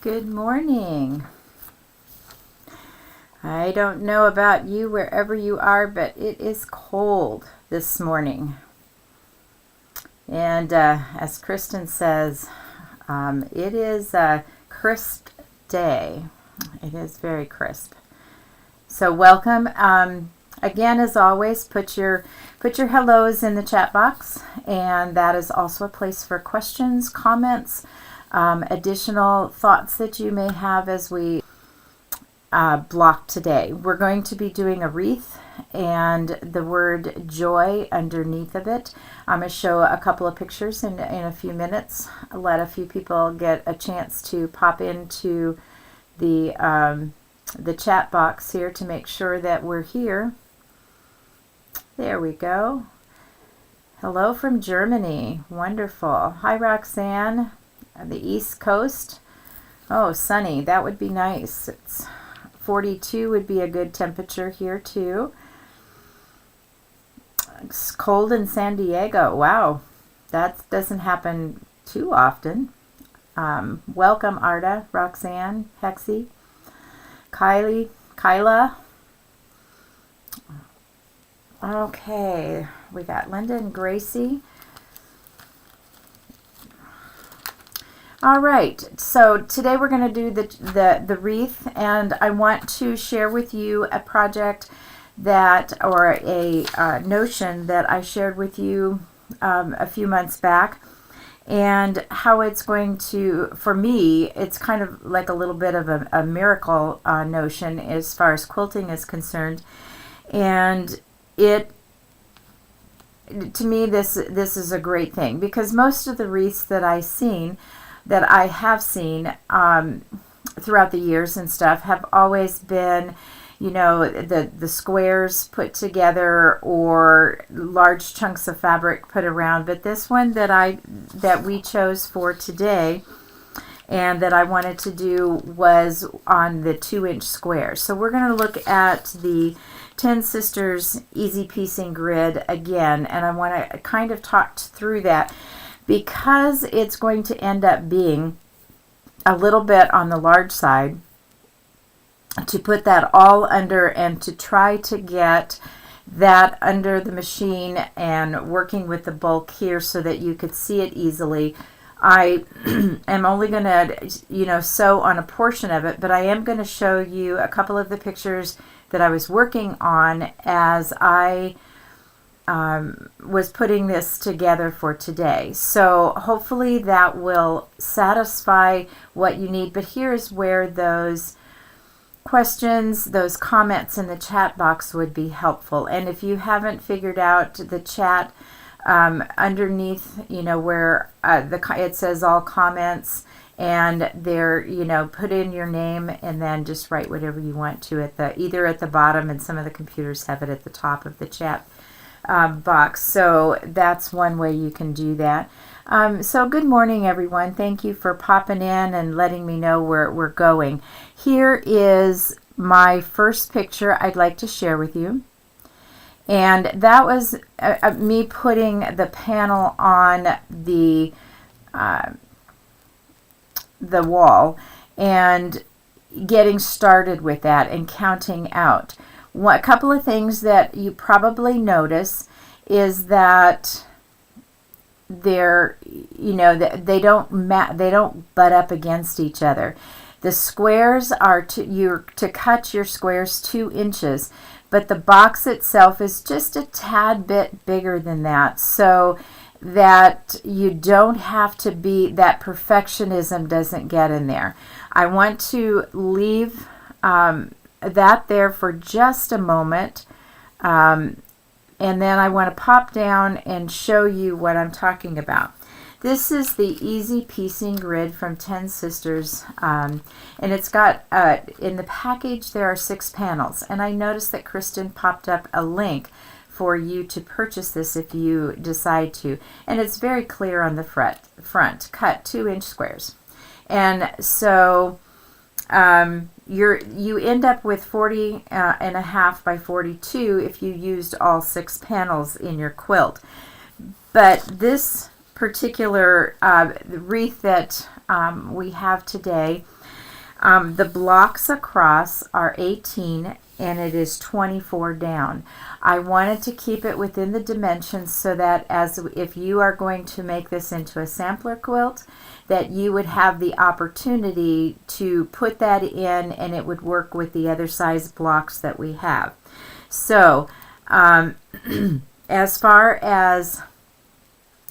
Good morning. I don't know about you wherever you are, but it is cold this morning. And as Kristen says, it is a crisp day. It is very crisp. So welcome. Again, as always, put your hellos in the chat box, and that is also a place for questions, comments, additional thoughts that you may have as we block today. We're going to be doing a wreath and the word joy underneath of it. I'm going to show a couple of pictures in a few minutes. Let a few people get a chance to pop into the chat box here to make sure that we're here. There we go. Hello from Germany. Wonderful. Hi, Roxanne. The East Coast. Oh, sunny. That would be nice. It's 42 would be a good temperature here too. It's cold in San Diego. Wow. That doesn't happen too often. Welcome, Arda, Roxanne, Hexie, Kyla. Okay, we got Linda and Gracie. All right, so today we're going to do the wreath, and I want to share with you a project that, or a notion that I shared with you a few months back, and how it's going to, for me, it's kind of like a little bit of a miracle notion as far as quilting is concerned, and to me this is a great thing, because most of the wreaths that I have seen throughout the years and stuff have always been, you know, the squares put together or large chunks of fabric put around. But this one that we chose for today and that I wanted to do was on the 2-inch square. So we're going to look at the 10 Sisters Easy Piecing Grid again, and I want to kind of talk through that, because it's going to end up being a little bit on the large side, to put that all under and to try to get that under the machine and working with the bulk here so that you could see it easily. I am only going to, sew on a portion of it, but I am going to show you a couple of the pictures that I was working on as I was putting this together for today. So hopefully that will satisfy what you need. But here's where those questions, those comments in the chat box would be helpful. And if you haven't figured out the chat, underneath, where it says all comments, and there, put in your name and then just write whatever you want to either at the bottom, and some of the computers have it at the top of the chat box. So that's one way you can do that. So good morning, everyone. Thank you for popping in and letting me know where we're going. Here is my first picture I'd like to share with you. And that was me putting the panel on the wall and getting started with that and counting out. A couple of things that you probably notice is that they don't butt up against each other. The squares are you're to cut your squares 2 inches, but the box itself is just a tad bit bigger than that, so that you don't have to be, that perfectionism doesn't get in there. I want to leave that there for just a moment, and then I want to pop down and show you what I'm talking about. This is the Easy Piecing Grid from 10 Sisters, and it's got, in the package there are 6 panels, and I noticed that Kristen popped up a link for you to purchase this if you decide to, and it's very clear on the front, cut 2-inch squares. And so you end up with 40 and a half by 42 if you used all 6 panels in your quilt. But this particular wreath that we have today The blocks across are 18 and it is 24 down. I wanted to keep it within the dimensions so that if you are going to make this into a sampler quilt, that you would have the opportunity to put that in and it would work with the other size blocks that we have. So as far as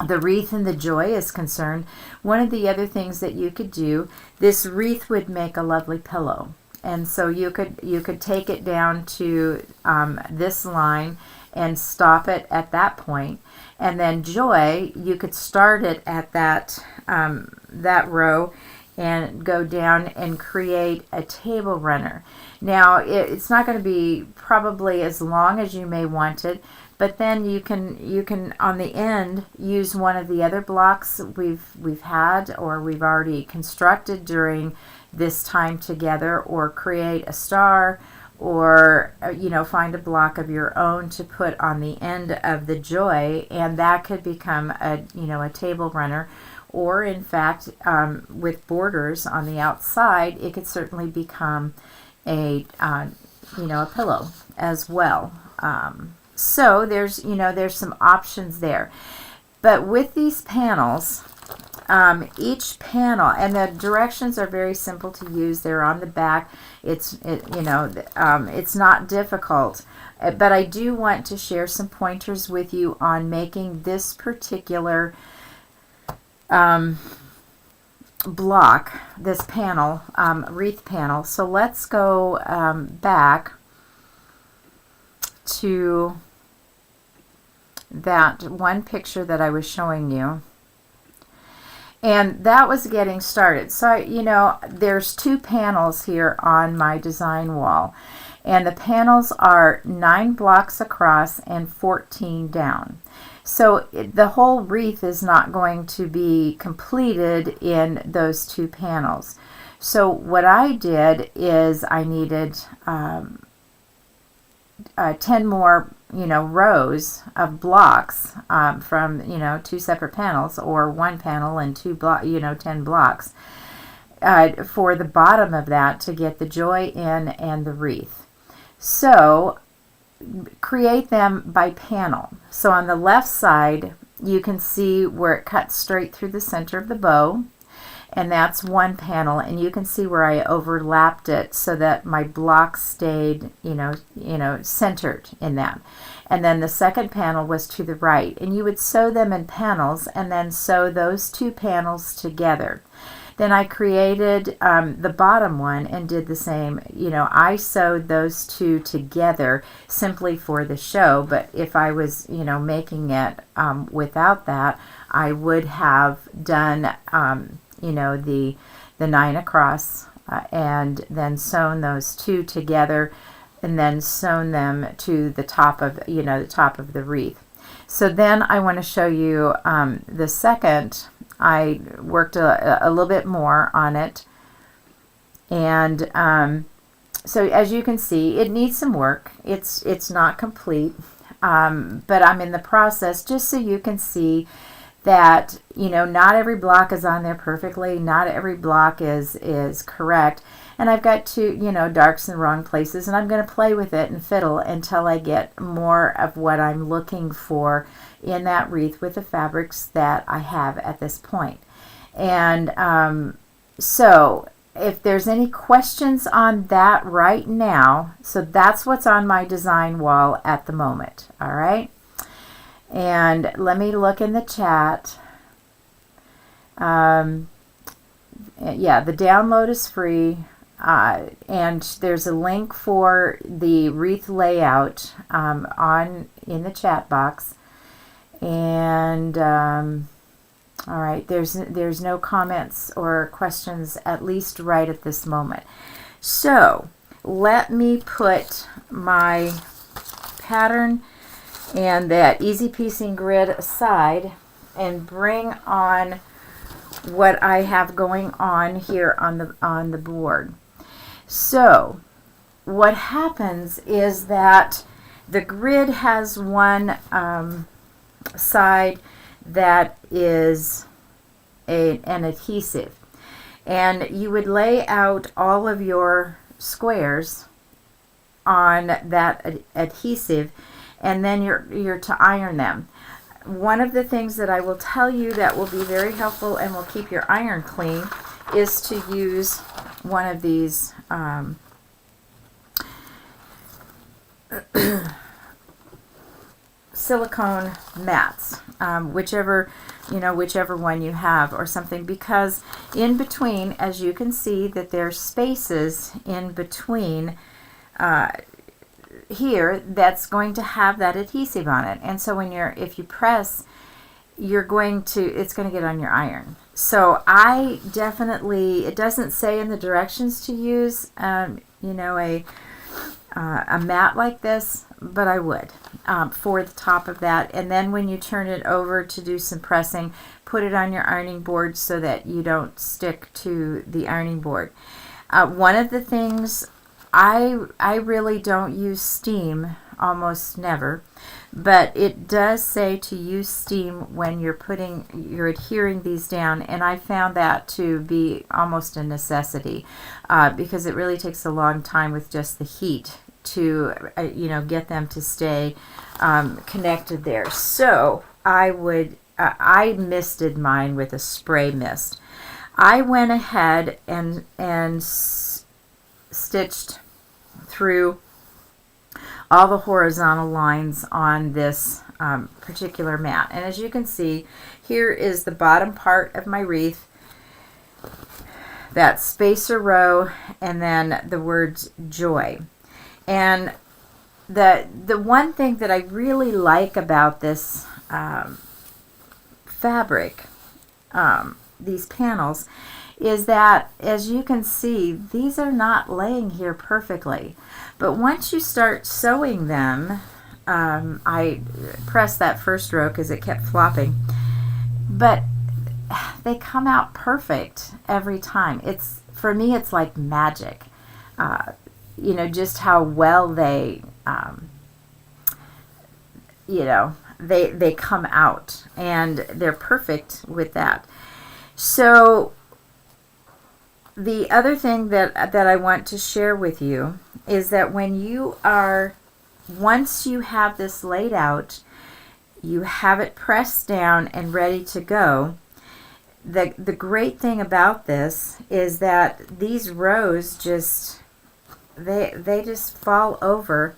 the wreath and the joy is concerned, one of the other things that you could do, this wreath would make a lovely pillow. And so you could take it down to this line and stop it at that point. And then joy, you could start it at that row and go down and create a table runner. Now it's not going to be probably as long as you may want it, but then you can on the end use one of the other blocks we've had or we've already constructed during this time together, or create a star, or find a block of your own to put on the end of the joy, and that could become a table runner. Or in fact, with borders on the outside, it could certainly become a pillow as well. So there's some options there. But with these panels, each panel, and the directions are very simple to use. They're on the back. It's not difficult. But I do want to share some pointers with you on making this particular block, this panel, wreath panel. So let's go back to that one picture that I was showing you. And that was getting started. So, there's two panels here on my design wall. And the panels are 9 blocks across and 14 down. So the whole wreath is not going to be completed in those two panels. So what I did is I needed 10 more rows of blocks from two separate panels, or one panel and 10 blocks for the bottom of that to get the joy in and the wreath. So create them by panel. So on the left side you can see where it cuts straight through the center of the bow, and that's one panel, and you can see where I overlapped it so that my block stayed centered in that. And then the second panel was to the right, and you would sew them in panels and then sew those two panels together. Then I created the bottom one and did the same. I sewed those two together simply for the show, but if I was making it without that, I would have done the 9 across and then sewn those two together and then sewn them to the top of the wreath. So then I want to show you the second. I worked a little bit more on it, and so as you can see, it needs some work. It's not complete, but I'm in the process just so you can see that not every block is on there perfectly, not every block is correct, and I've got two darks in the wrong places, and I'm going to play with it and fiddle until I get more of what I'm looking for in that wreath with the fabrics that I have at this point. And so if there's any questions on that right now, so that's what's on my design wall at the moment. All right. And let me look in the chat. Yeah, the download is free. And there's a link for the wreath layout in the chat box. And all right, there's no comments or questions, at least right at this moment. So let me put my pattern and that easy piecing grid aside and bring on what I have going on here on the board. So what happens is that the grid has one side that is an adhesive, And you would lay out all of your squares on that adhesive, and then you're to iron them. One of the things that I will tell you that will be very helpful and will keep your iron clean is to use one of these silicone mats, whichever one you have or something, because in between, as you can see, that there's spaces in between here that's going to have that adhesive on it, and so if you press, it's going to get on your iron. So I definitely, it doesn't say in the directions to use a mat like this, but I would for the top of that. And then when you turn it over to do some pressing, put it on your ironing board so that you don't stick to the ironing board. One of the things, I really don't use steam, almost never, but it does say to use steam when you're adhering these down, and I found that to be almost a necessity because it really takes a long time with just the heat to get them to stay connected there. So I misted mine with a spray mist. I went ahead and stitched through all the horizontal lines on this particular mat. And as you can see, here is the bottom part of my wreath, that spacer row, and then the words joy. And the one thing that I really like about this fabric, these panels, is that, as you can see, these are not laying here perfectly. But once you start sewing them, I pressed that first row because it kept flopping, but they come out perfect every time. For me, it's like magic. Just how well they come out, and they're perfect with that. So the other thing that I want to share with you is that once you have this laid out, you have it pressed down and ready to go. The great thing about this is that these rows they just fall over,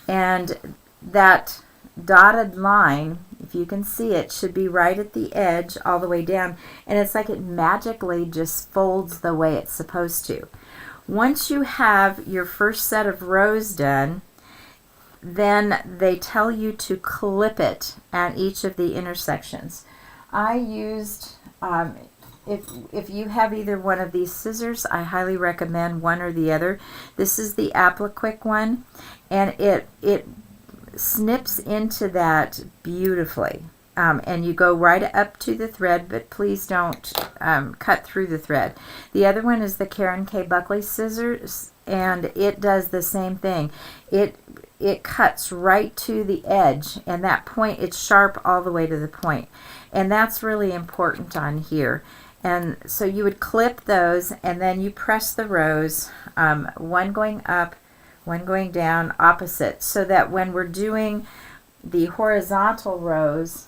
and that dotted line, if you can see it, should be right at the edge all the way down, and it's like it magically just folds the way it's supposed to. Once you have your first set of rows done, then they tell you to clip it at each of the intersections. I used, if you have either one of these scissors, I highly recommend one or the other. This is the Appliquick one, and it snips into that beautifully. And you go right up to the thread, but please don't cut through the thread. The other one is the Karen K. Buckley scissors, and it does the same thing. It cuts right to the edge, and that point, it's sharp all the way to the point. And that's really important on here. And so you would clip those, and then you press the rows, one going up, one going down, opposite, so that when we're doing the horizontal rows,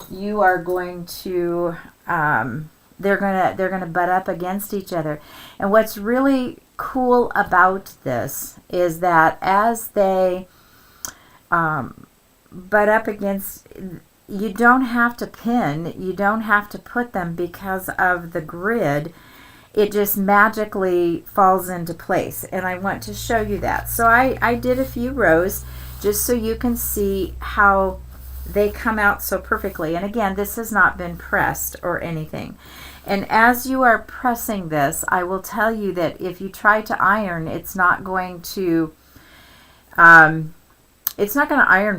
you are going to they're gonna butt up against each other. And what's really cool about this is that as they butt up against, you don't have to pin, you don't have to put them because of the grid. It just magically falls into place, and I want to show you that. So I did a few rows just so you can see how they come out so perfectly. And again, this has not been pressed or anything. And as you are pressing this, I will tell you that if you try to iron, it's not going to iron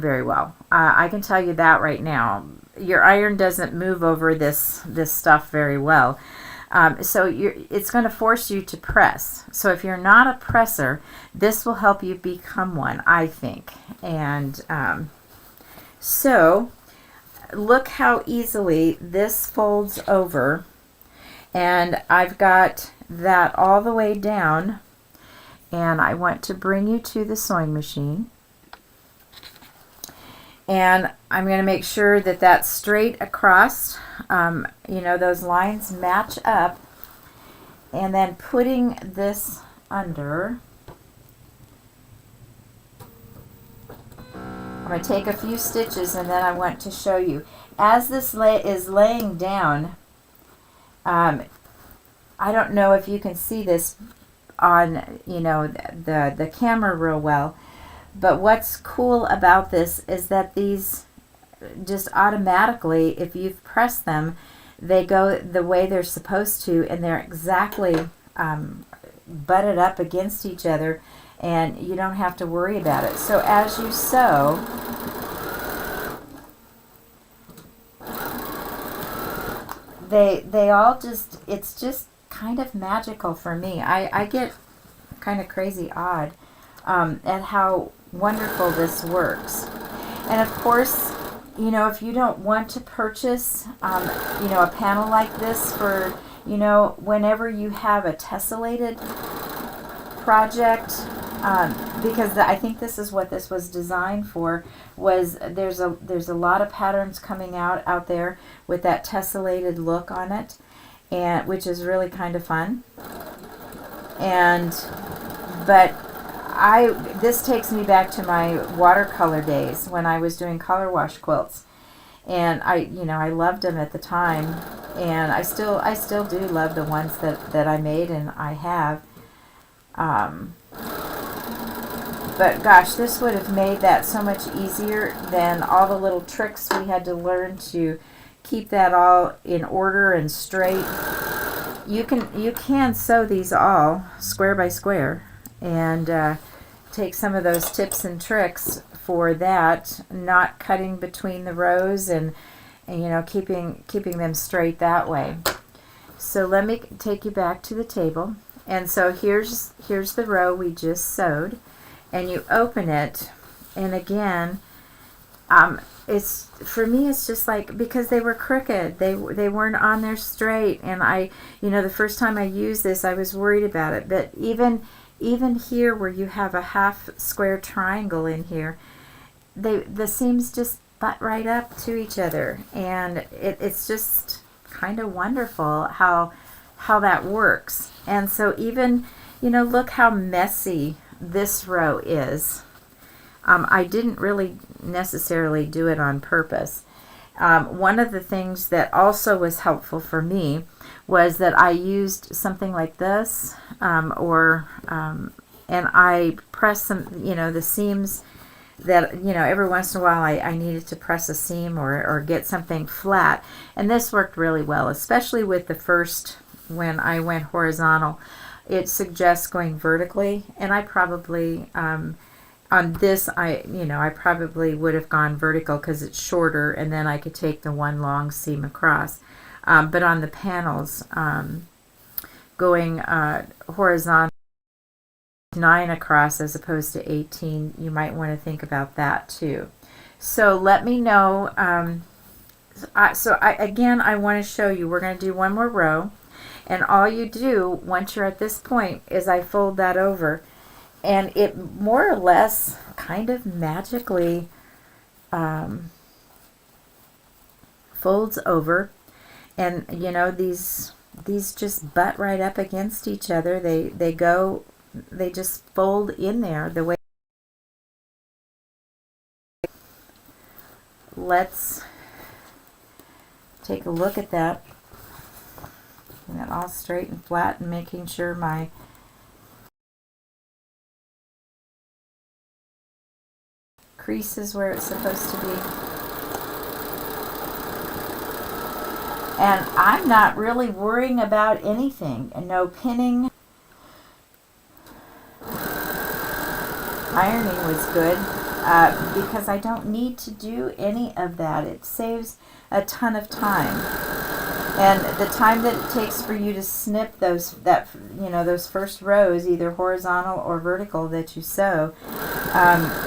very well. I can tell you that right now. Your iron doesn't move over this stuff very well. So it's going to force you to press. So if you're not a presser, this will help you become one, I think. And so look how easily this folds over. And I've got that all the way down, and I want to bring you to the sewing machine. And I'm going to make sure that that's straight across, you know, those lines match up. And then putting this under, I'm going to take a few stitches, and then I want to show you. As this is laying down, I don't know if you can see this on, you know, the camera real well, but what's cool about this is that these just automatically, if you've pressed them, they go the way they're supposed to, and they're exactly butted up against each other, and you don't have to worry about it. So as you sew, they all just, it's just kind of magical for me. I get kind of crazy odd at how wonderful this works. And of course, you know, if you don't want to purchase, you know, a panel like this for, you know, whenever you have a tessellated project, because I think this is what this was designed for, was there's a lot of patterns coming out there with that tessellated look on it, and which is really kind of fun. And but this takes me back to my watercolor days when I was doing color wash quilts, and you know, I loved them at the time, and I still do love the ones that I made and I have. But gosh, this would have made that so much easier than all the little tricks we had to learn to keep that all in order and straight. You can sew these all square by square, and take some of those tips and tricks for that, not cutting between the rows, and you know, keeping them straight that way. So let me take you back to the table. And so here's the row we just sewed, and you open it, and again, it's, for me, it's just like, because they were crooked, they weren't on there straight, and you know, the first time I used this, I was worried about it. But even here, where you have a half square triangle in here, the seams just butt right up to each other, and it's just kind of wonderful how that works. And so even, you know, look how messy this row is. I didn't really necessarily do it on purpose. One of the things that also was helpful for me was that I used something like this, and I pressed some, you know, the seams that, you know, every once in a while I needed to press a seam or get something flat. And this worked really well, especially with the first, when I went horizontal. It suggests going vertically, and I probably, on this, I probably would have gone vertical because it's shorter, and then I could take the one long seam across. But on the panels, going horizontal 9 across as opposed to 18, you might want to think about that too. So let me know. Again, I want to show you, we're going to do one more row, and all you do once you're at this point is I fold that over, and it more or less kind of magically folds over, and you know, these just butt right up against each other. They just fold in there the way. Let's take a look at that. And that all straight and flat, and making sure my crease is where it's supposed to be. And I'm not really worrying about anything, and no pinning. Ironing was good because I don't need to do any of that. It saves a ton of time. And the time that it takes for you to snip those first rows, either horizontal or vertical, that you sew,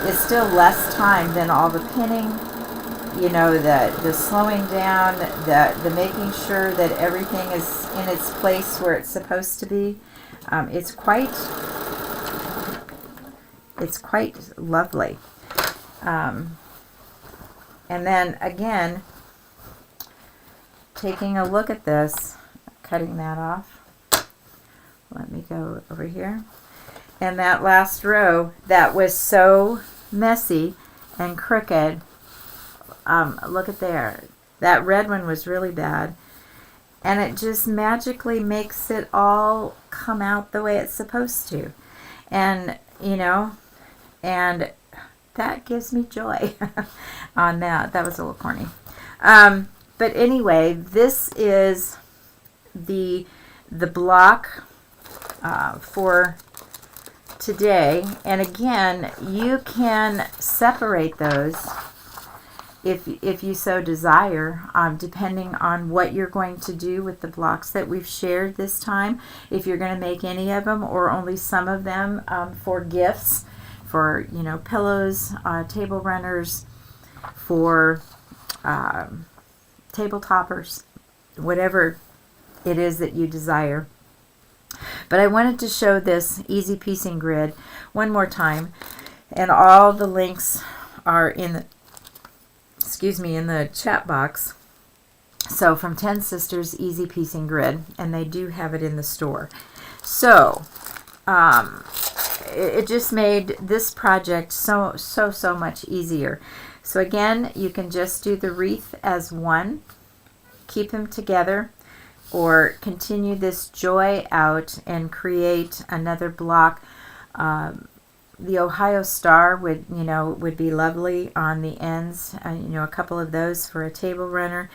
is still less time than all the pinning you know, the slowing down, the making sure that everything is in its place where it's supposed to be. It's quite lovely. And then again, taking a look at this, cutting that off. Let me go over here. And that last row that was so messy and crooked, look at there. That red one was really bad. And it just magically makes it all come out the way it's supposed to. And, you know, and that gives me joy on that. That was a little corny. But anyway, this is the block for today. And again, you can separate those if you so desire, depending on what you're going to do with the blocks that we've shared this time. If you're going to make any of them or only some of them for gifts, for, you know, pillows, table runners, for table toppers, whatever it is that you desire. But I wanted to show this easy piecing grid one more time, and all the links are in the in the chat box. So from 10 Sisters Easy Piecing Grid, and they do have it in the store. So it just made this project so much easier. So again, you can just do the wreath as one, keep them together, or continue this joy out and create another block. The Ohio Star would be lovely on the ends, a couple of those for a table runner,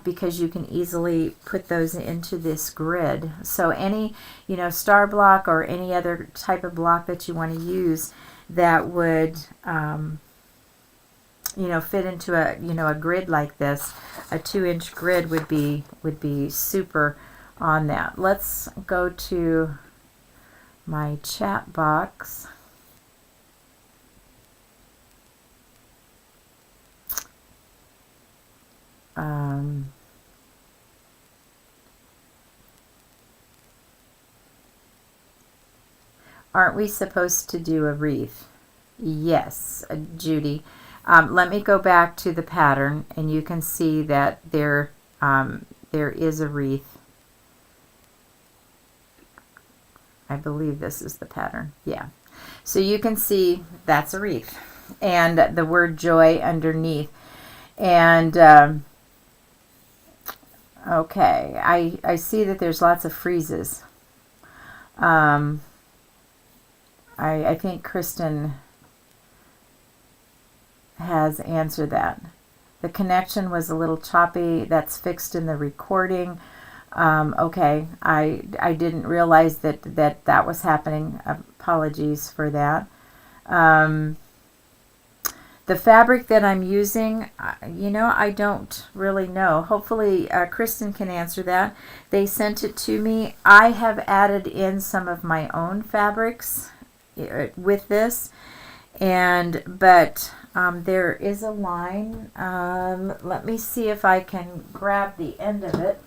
because you can easily put those into this grid. So any, star block or any other type of block that you want to use that would, fit into a grid like this, a 2-inch grid would be super on that. Let's go to my chat box. Aren't we supposed to do a wreath? Yes, Judy. Let me go back to the pattern, and you can see that there is a wreath. I believe this is the pattern. Yeah. So you can see that's a wreath, and the word joy underneath. And okay, I see that there's lots of freezes. I think Kristen has answered that. The connection was a little choppy. That's fixed in the recording. Okay, I didn't realize that was happening. Apologies for that. The fabric that I'm using, I don't really know. Hopefully Kristen can answer that. They sent it to me. I have added in some of my own fabrics with this, but there is a line. Let me see if I can grab the end of it.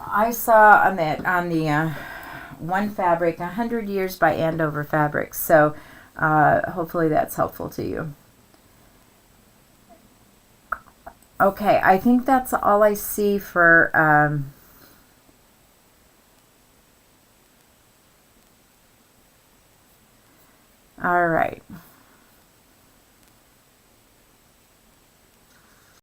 I saw on the one fabric, 100 Years by Andover Fabrics. So hopefully that's helpful to you. Okay, I think that's all I see for all right.